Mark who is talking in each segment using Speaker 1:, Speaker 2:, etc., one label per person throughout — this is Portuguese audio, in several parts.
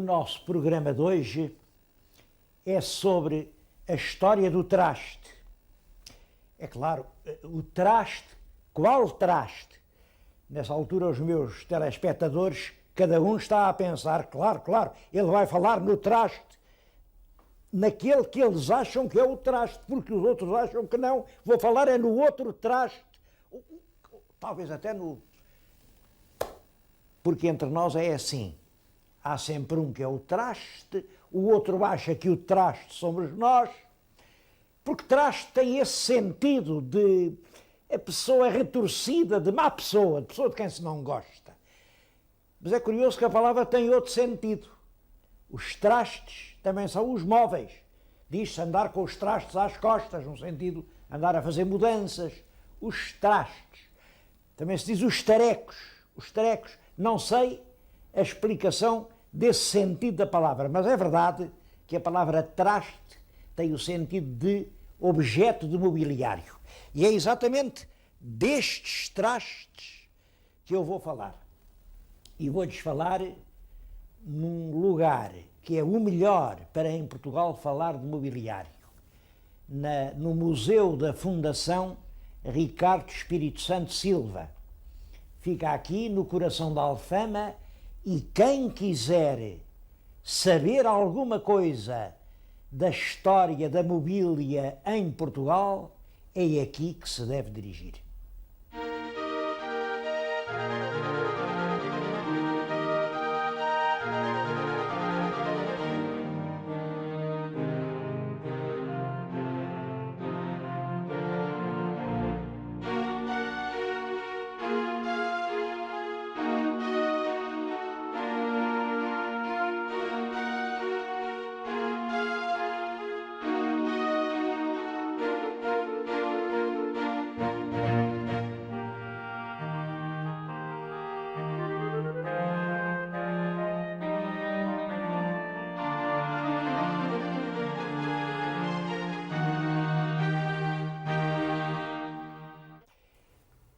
Speaker 1: nosso programa de hoje é sobre a história do traste. É claro, o traste, qual traste? Nessa altura os meus telespectadores, cada um está a pensar, claro, ele vai falar no traste, naquele que eles acham que é o traste, porque os outros acham que não. Vou falar é no outro traste, talvez até no... Porque entre nós é assim, há sempre um que é o traste, o outro acha que o traste somos nós, porque traste tem esse sentido de a pessoa retorcida, de má pessoa, de pessoa de quem se não gosta. Mas é curioso que a palavra tem outro sentido. Os trastes também são os móveis. Diz-se andar com os trastes às costas, no sentido de andar a fazer mudanças. Os trastes. Também se diz os tarecos. Os tarecos. Não sei a explicação desse sentido da palavra, mas é verdade que a palavra traste tem o sentido de objeto de mobiliário. E é exatamente destes trastes que eu vou falar. E vou-lhes falar num lugar que é o melhor para em Portugal falar de mobiliário. No Museu da Fundação Ricardo Espírito Santo Silva. Fica aqui no coração da Alfama e quem quiser saber alguma coisa da história da mobília em Portugal, é aqui que se deve dirigir.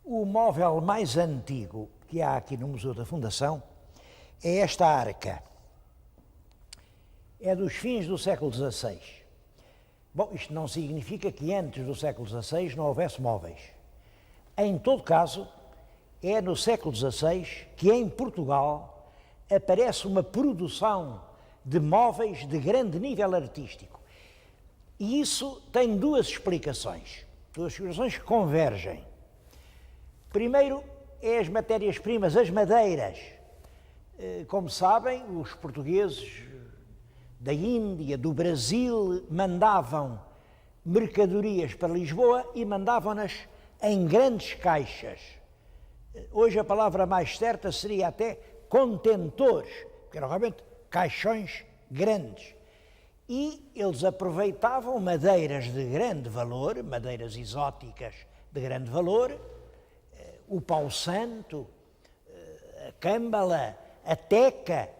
Speaker 1: O móvel mais antigo que há aqui no Museu da Fundação é esta arca. É dos fins do século XVI. Bom, isto não significa que antes do século XVI não houvesse móveis. Em todo caso, é no século XVI que em Portugal aparece uma produção de móveis de grande nível artístico. E isso tem duas explicações que convergem. Primeiro é as matérias-primas, as madeiras. Como sabem, os portugueses da Índia, do Brasil, mandavam mercadorias para Lisboa e mandavam-nas em grandes caixas. Hoje a palavra mais certa seria até contentores, porque eram realmente caixões grandes. E eles aproveitavam madeiras de grande valor, madeiras exóticas de grande valor, o pau-santo, a câmbala, a teca,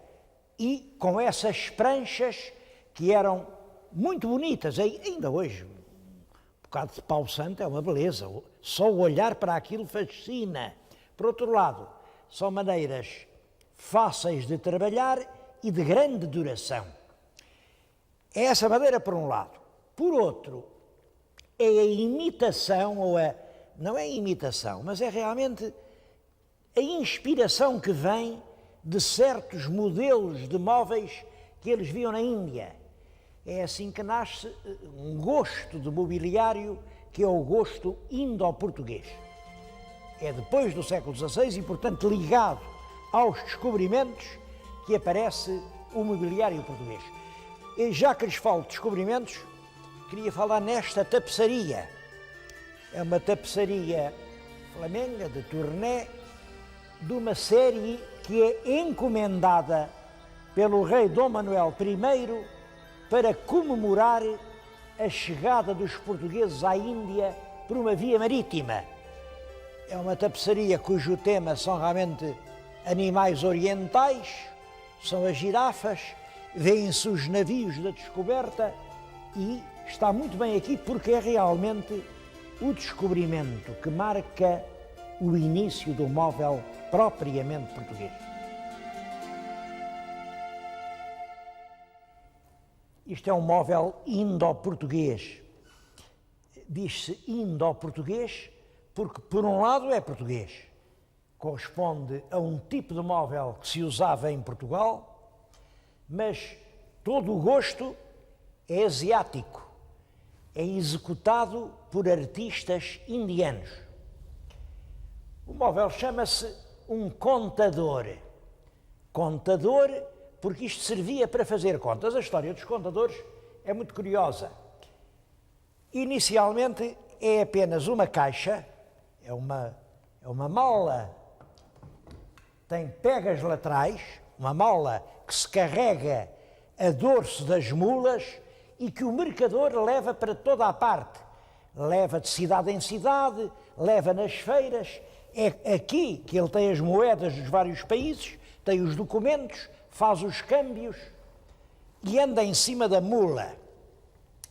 Speaker 1: e com essas pranchas que eram muito bonitas, ainda hoje, um bocado de pau-santo é uma beleza, só o olhar para aquilo fascina. Por outro lado, são madeiras fáceis de trabalhar e de grande duração. É essa madeira por um lado. Por outro, é a imitação, não é a imitação, mas é realmente a inspiração que vem de certos modelos de móveis que eles viam na Índia. É assim que nasce um gosto de mobiliário que é o gosto indo-português. É depois do século XVI e, portanto, ligado aos descobrimentos que aparece o mobiliário português. E já que lhes falo de descobrimentos, queria falar nesta tapeçaria. É uma tapeçaria flamenga, de Tournai, de uma série que é encomendada pelo rei Dom Manuel I para comemorar a chegada dos portugueses à Índia por uma via marítima. É uma tapeçaria cujo tema são realmente animais orientais, são as girafas, vêem-se os navios da descoberta e está muito bem aqui porque é realmente o descobrimento que marca o início do móvel propriamente português. Isto é um móvel indo-português. Diz-se indo-português porque, por um lado, é português. Corresponde a um tipo de móvel que se usava em Portugal, mas todo o gosto é asiático. É executado por artistas indianos. O móvel chama-se um contador. Contador porque isto servia para fazer contas. A história dos contadores é muito curiosa. Inicialmente é apenas uma caixa, é uma mala, tem pegas laterais, uma mala que se carrega a dorso das mulas e que o mercador leva para toda a parte. Leva de cidade em cidade, leva nas feiras. É aqui que ele tem as moedas dos vários países, tem os documentos, faz os câmbios e anda em cima da mula.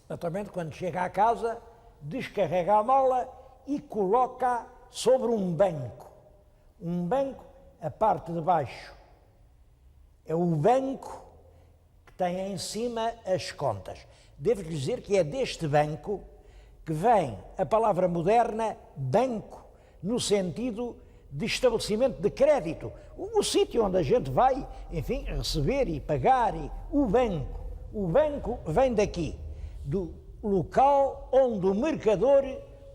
Speaker 1: Naturalmente, quando chega à casa, descarrega a mala e coloca sobre um banco. Um banco, a parte de baixo é o banco que tem em cima as contas. Devo-lhe dizer que é deste banco que vem a palavra moderna banco, no sentido de estabelecimento de crédito. O sítio onde a gente vai, enfim, receber e pagar. O banco vem daqui, do local onde o mercador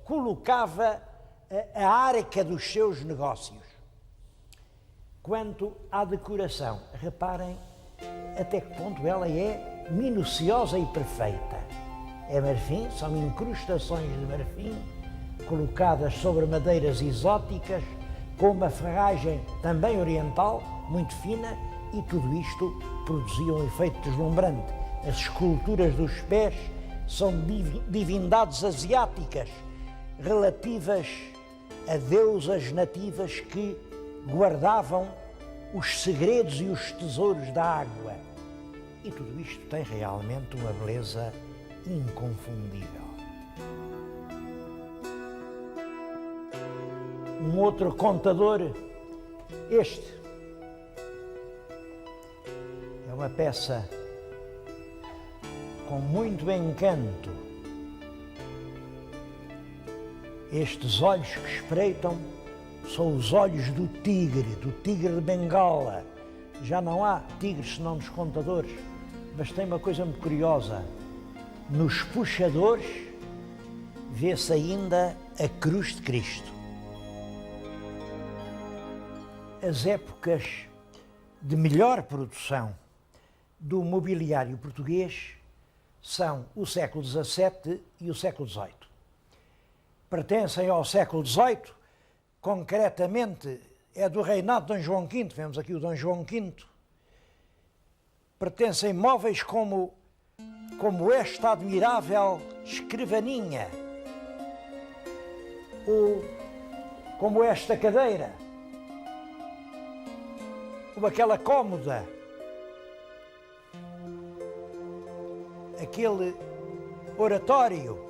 Speaker 1: colocava a arca dos seus negócios. Quanto à decoração, reparem até que ponto ela é minuciosa e perfeita. É marfim, são incrustações de marfim colocadas sobre madeiras exóticas, com uma ferragem também oriental, muito fina, e tudo isto produzia um efeito deslumbrante. As esculturas dos pés são divindades asiáticas, relativas a deusas nativas que guardavam os segredos e os tesouros da água. E tudo isto tem realmente uma beleza inconfundível. Um outro contador, este, é uma peça com muito encanto. Estes olhos que espreitam são os olhos do tigre de Bengala. Já não há tigres senão nos contadores, mas tem uma coisa muito curiosa. Nos puxadores vê-se ainda a cruz de Cristo. As épocas de melhor produção do mobiliário português são o século XVII e o século XVIII. Pertencem ao século XVIII, concretamente é do reinado de Dom João V, vemos aqui o Dom João V. Pertencem móveis como esta admirável escrivaninha, ou como esta cadeira, ou aquela cômoda, aquele oratório,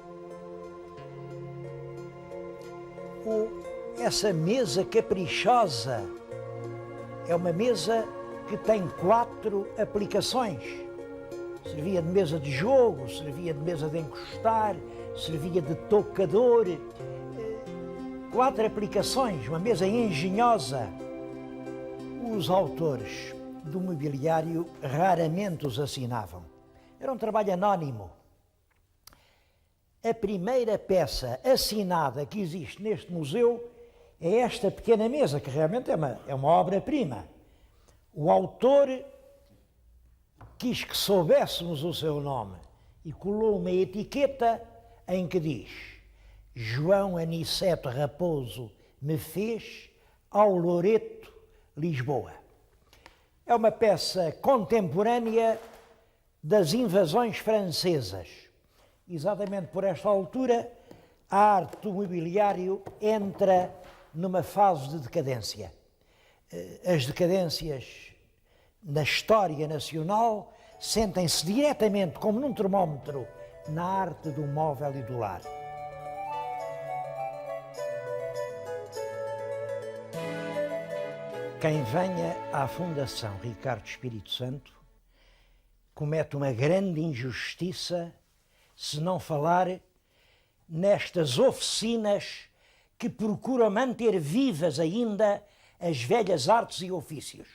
Speaker 1: ou essa mesa caprichosa. É uma mesa que tem 4 aplicações. Servia de mesa de jogo, servia de mesa de encostar, servia de tocador. 4 aplicações, uma mesa engenhosa. Os autores do mobiliário raramente os assinavam. Era um trabalho anónimo. A primeira peça assinada que existe neste museu é esta pequena mesa, que realmente é uma obra-prima. O autor quis que soubéssemos o seu nome e colou uma etiqueta em que diz: João Aniceto Raposo me fez ao Loreto, Lisboa. É uma peça contemporânea das invasões francesas. Exatamente por esta altura, a arte do mobiliário entra numa fase de decadência. As decadências na história nacional sentem-se diretamente, como num termómetro, na arte do móvel e do lar. Quem venha à Fundação Ricardo Espírito Santo comete uma grande injustiça se não falar nestas oficinas que procuram manter vivas ainda as velhas artes e ofícios.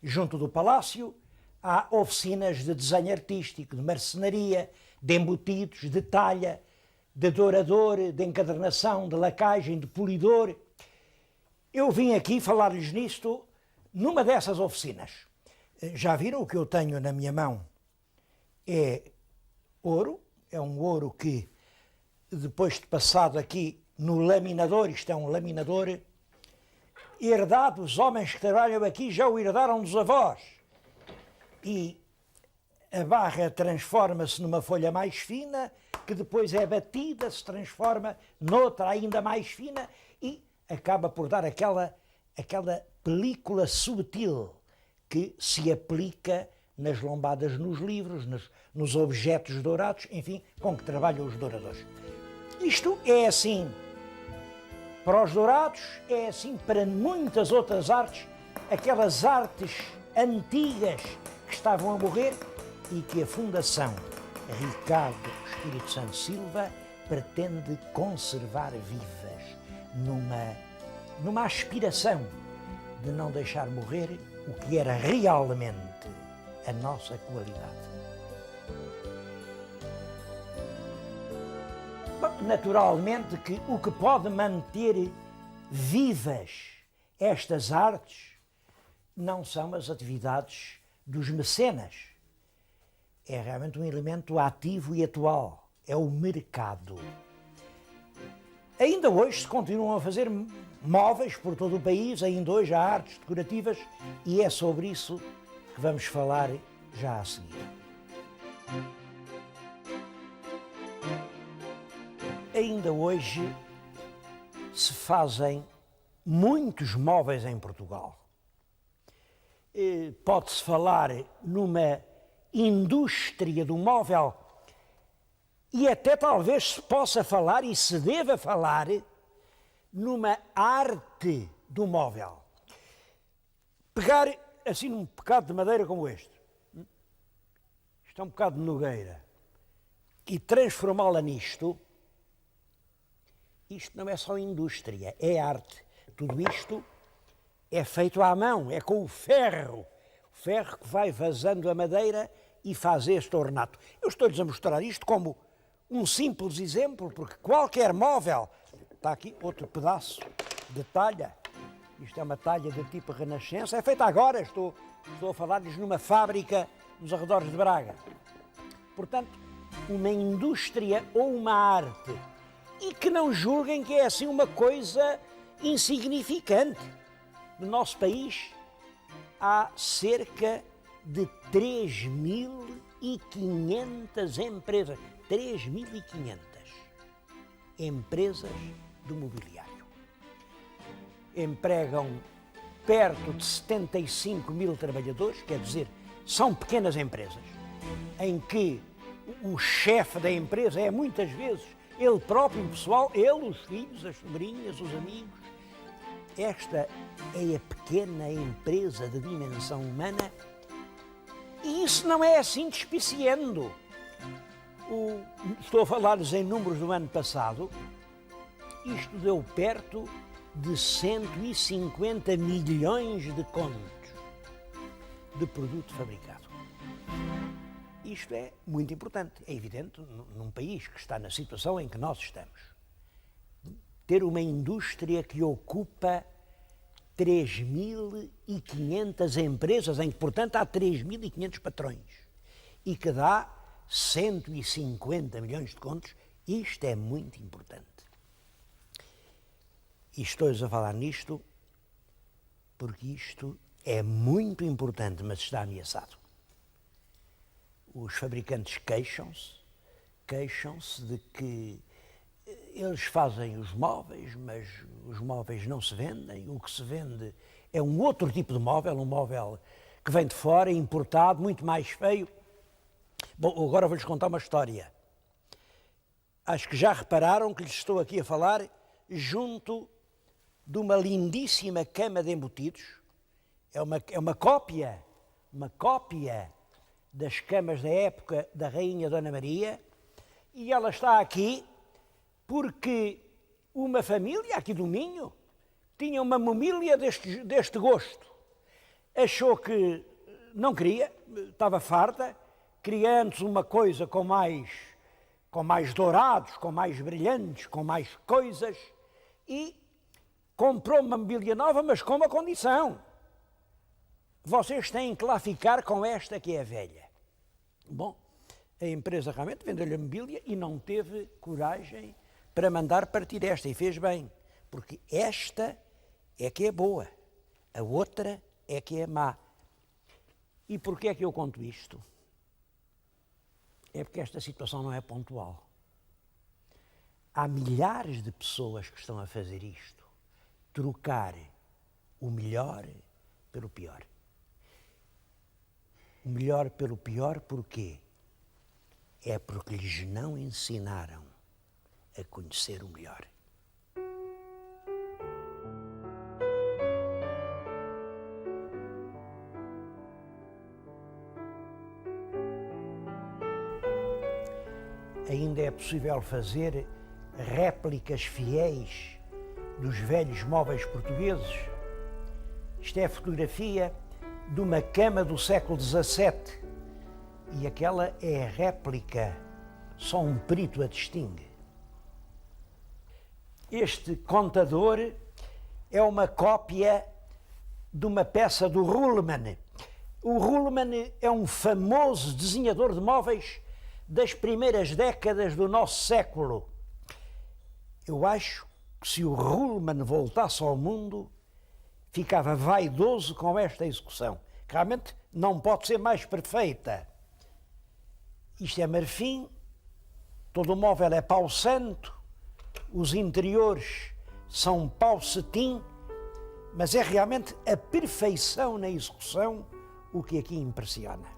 Speaker 1: Junto do palácio há oficinas de desenho artístico, de marcenaria, de embutidos, de talha, de dourador, de encadernação, de lacagem, de polidor. Eu vim aqui falar-lhes nisto numa dessas oficinas. Já viram o que eu tenho na minha mão? É ouro, é um ouro que, depois de passado aqui no laminador, isto é um laminador, herdado, os homens que trabalham aqui já o herdaram dos avós. E a barra transforma-se numa folha mais fina, que depois é batida, se transforma noutra ainda mais fina e acaba por dar aquela película subtil que se aplica nas lombadas nos livros, nos objetos dourados, enfim, com que trabalham os douradores. Isto é assim para os dourados, é assim para muitas outras artes, aquelas artes antigas que estavam a morrer e que a Fundação Ricardo Espírito Santo Silva pretende conservar vivas numa aspiração de não deixar morrer o que era realmente a nossa qualidade. Bom, naturalmente que o que pode manter vivas estas artes não são as atividades dos mecenas. É realmente um elemento ativo e atual. É o mercado. Ainda hoje se continuam a fazer móveis por todo o país, ainda hoje há artes decorativas e é sobre isso que vamos falar já a seguir. Ainda hoje se fazem muitos móveis em Portugal. Pode-se falar numa indústria do móvel e até talvez se possa falar e se deva falar numa arte do móvel. Pegar assim num bocado de madeira como este, isto é um bocado de nogueira, e transformá-la nisto, isto não é só indústria, é arte. Tudo isto é feito à mão, é com o ferro que vai vazando a madeira e faz este ornato. Eu estou-lhes a mostrar isto como um simples exemplo, porque qualquer móvel, está aqui outro pedaço de talha, isto é uma talha de tipo Renascença, é feita agora, estou a falar-lhes numa fábrica nos arredores de Braga. Portanto, uma indústria ou uma arte, e que não julguem que é assim uma coisa insignificante. No nosso país há cerca de 3.500 empresas. 3.500 empresas do mobiliário. Empregam perto de 75 mil trabalhadores, quer dizer, são pequenas empresas, em que o chefe da empresa é muitas vezes ele próprio, o pessoal, ele, os filhos, as sobrinhas, os amigos. Esta é a pequena empresa de dimensão humana e isso não é assim despiciando. Estou a falar-lhes em números do ano passado, isto deu perto de 150 milhões de contos de produto fabricado. Isto é muito importante, é evidente, num país que está na situação em que nós estamos. Ter uma indústria que ocupa 3.500 empresas, em que, portanto, há 3.500 patrões, e que dá 150 milhões de contos, isto é muito importante. E estou-lhes a falar nisto porque isto é muito importante, mas está ameaçado. Os fabricantes queixam-se de que eles fazem os móveis, mas os móveis não se vendem. O que se vende é um outro tipo de móvel, um móvel que vem de fora, importado, muito mais feio. Bom, agora vou-lhes contar uma história. Acho que já repararam que lhes estou aqui a falar junto de uma lindíssima cama de embutidos. É uma cópia das camas da época da Rainha Dona Maria, e ela está aqui porque uma família aqui do Minho tinha uma mobília deste gosto. Achou que não queria, estava farta, queria antes uma coisa com mais dourados, com mais brilhantes, com mais coisas, e comprou uma mobília nova, mas com uma condição. Vocês têm que lá ficar com esta que é velha. Bom, a empresa realmente vendeu-lhe a mobília e não teve coragem para mandar partir esta, e fez bem, porque esta é que é boa, a outra é que é má. E porquê é que eu conto isto? É porque esta situação não é pontual. Há milhares de pessoas que estão a fazer isto, trocar o melhor pelo pior. O melhor pelo pior porquê? É porque lhes não ensinaram a conhecer o melhor. Ainda é possível fazer réplicas fiéis dos velhos móveis portugueses. Isto é a fotografia de uma cama do século XVII e aquela é a réplica, só um perito a distingue. Este contador é uma cópia de uma peça do Ruhlmann. O Ruhlmann é um famoso desenhador de móveis das primeiras décadas do nosso século. Eu acho que se o Ruhlmann voltasse ao mundo, ficava vaidoso com esta execução. Realmente não pode ser mais perfeita. Isto é marfim, todo o móvel é pau santo, os interiores são pau cetim, mas é realmente a perfeição na execução o que aqui impressiona.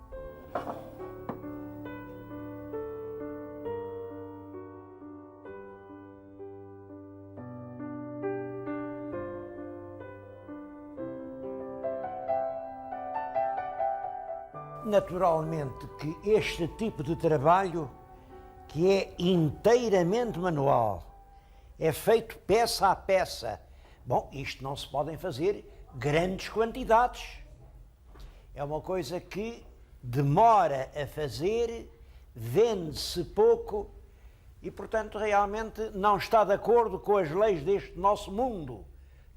Speaker 1: Naturalmente que este tipo de trabalho, que é inteiramente manual, é feito peça a peça. Bom, isto não se podem fazer grandes quantidades. É uma coisa que demora a fazer, vende-se pouco e, portanto, realmente não está de acordo com as leis deste nosso mundo.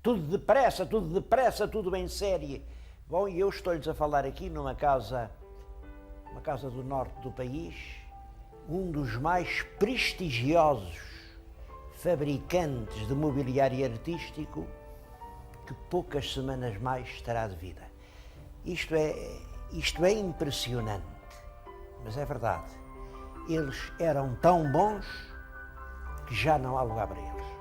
Speaker 1: Tudo depressa, tudo em série. Bom, e eu estou-lhes a falar aqui numa casa do norte do país, um dos mais prestigiosos fabricantes de mobiliário artístico, que poucas semanas mais terá de vida. Isto é impressionante, mas é verdade. Eles eram tão bons que já não há lugar para eles.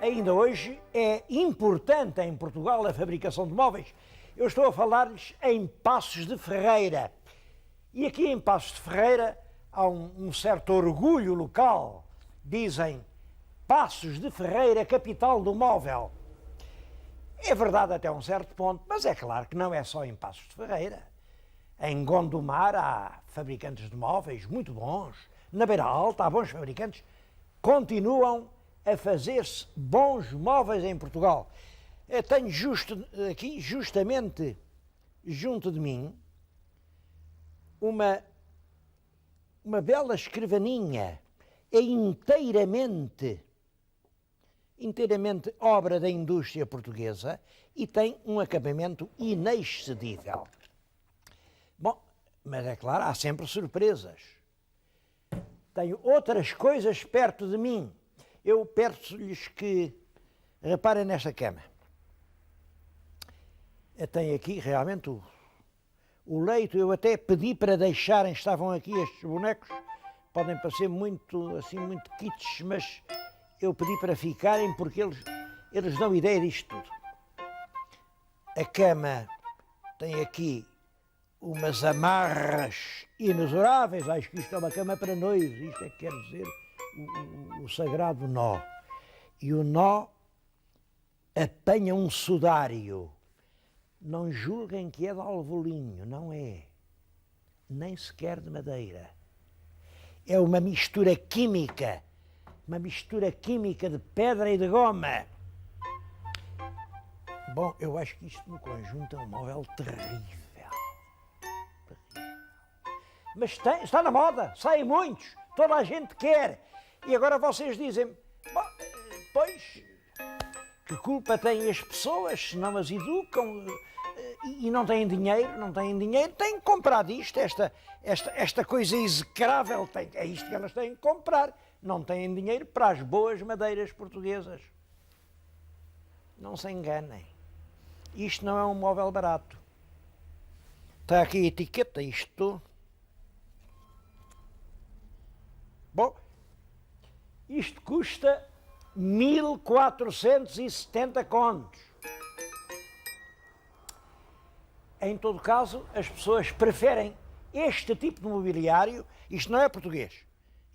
Speaker 1: Ainda hoje é importante em Portugal a fabricação de móveis. Eu estou a falar-lhes em Paços de Ferreira. E aqui em Paços de Ferreira há um certo orgulho local. Dizem Paços de Ferreira, capital do móvel. É verdade até um certo ponto, mas é claro que não é só em Paços de Ferreira. Em Gondomar há fabricantes de móveis muito bons. Na Beira Alta há bons fabricantes. Continuam a fazer-se bons móveis em Portugal. Eu tenho aqui, justamente junto de mim, uma bela escrivaninha. É inteiramente obra da indústria portuguesa e tem um acabamento inexcedível. Bom, mas é claro, há sempre surpresas. Tenho outras coisas perto de mim. Eu peço-lhes que reparem nesta cama. Eu tenho aqui realmente o leito. Eu até pedi para deixarem, estavam aqui estes bonecos, podem parecer muito kits, mas eu pedi para ficarem porque eles dão ideia disto tudo. A cama tem aqui umas amarras inexoráveis. Acho que isto é uma cama para noivos, isto é que quer dizer o sagrado nó. E o nó apanha um sudário, não julguem que é de alvolinho, não é. Nem sequer de madeira. É uma mistura química de pedra e de goma. Bom, eu acho que isto no conjunto é um móvel terrível. Mas está na moda, saem muitos, toda a gente quer. E agora vocês dizem, pois, que culpa têm as pessoas se não as educam e não têm dinheiro, têm que comprar disto, esta coisa execrável, é isto que elas têm que comprar. Não têm dinheiro para as boas madeiras portuguesas. Não se enganem. Isto não é um móvel barato. Está aqui a etiqueta, isto. Bom, isto custa 1470 contos. Em todo caso, as pessoas preferem este tipo de mobiliário. Isto não é português.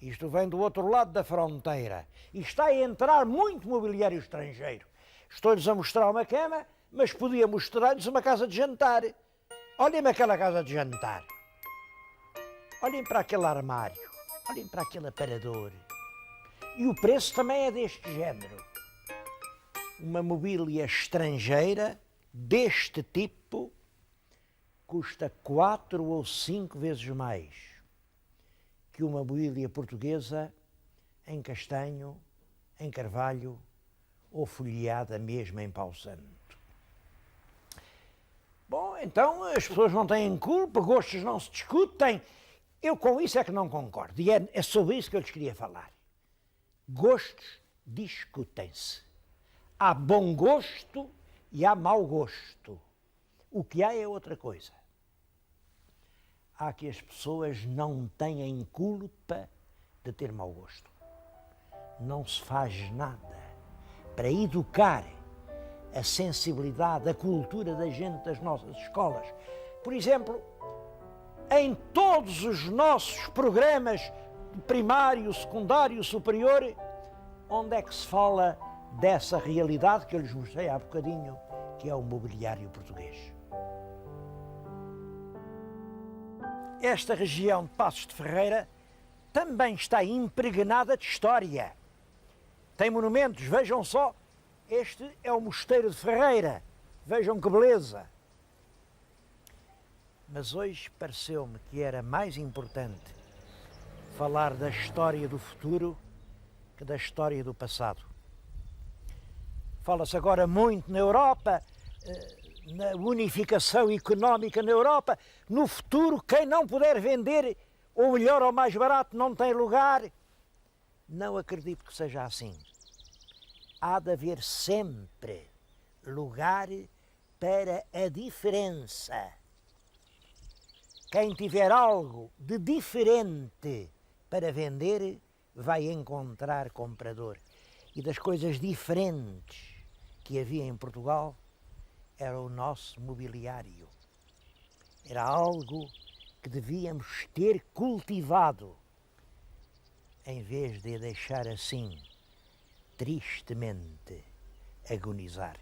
Speaker 1: Isto vem do outro lado da fronteira. E está a entrar muito mobiliário estrangeiro. Estou-lhes a mostrar uma cama, mas podia mostrar-lhes uma casa de jantar. Olhem-me aquela casa de jantar. Olhem para aquele armário. Olhem para aquele aparador. E o preço também é deste género. Uma mobília estrangeira, deste tipo, custa 4 ou 5 vezes mais que uma mobília portuguesa em castanho, em carvalho ou folheada mesmo em pau santo. Bom, então as pessoas não têm culpa, gostos não se discutem. Eu com isso é que não concordo e é sobre isso que eu lhes queria falar. Gostos discutem-se. Há bom gosto e há mau gosto. O que há é outra coisa. Há que as pessoas não têm culpa de ter mau gosto. Não se faz nada para educar a sensibilidade, a cultura da gente das nossas escolas. Por exemplo, em todos os nossos programas de primário, secundário, superior, onde é que se fala dessa realidade que eu lhes mostrei há bocadinho, que é o mobiliário português? Esta região de Passos de Ferreira também está impregnada de história. Tem monumentos, vejam só, este é o Mosteiro de Ferreira, vejam que beleza. Mas hoje pareceu-me que era mais importante falar da história do futuro que da história do passado. Fala-se agora muito na Europa, na unificação económica na Europa. No futuro, quem não puder vender ou melhor ou mais barato não tem lugar. Não acredito que seja assim. Há de haver sempre lugar para a diferença. Quem tiver algo de diferente para vender vai encontrar comprador. E das coisas diferentes que havia em Portugal era o nosso mobiliário. Era algo que devíamos ter cultivado, em vez de deixar assim, tristemente, agonizar.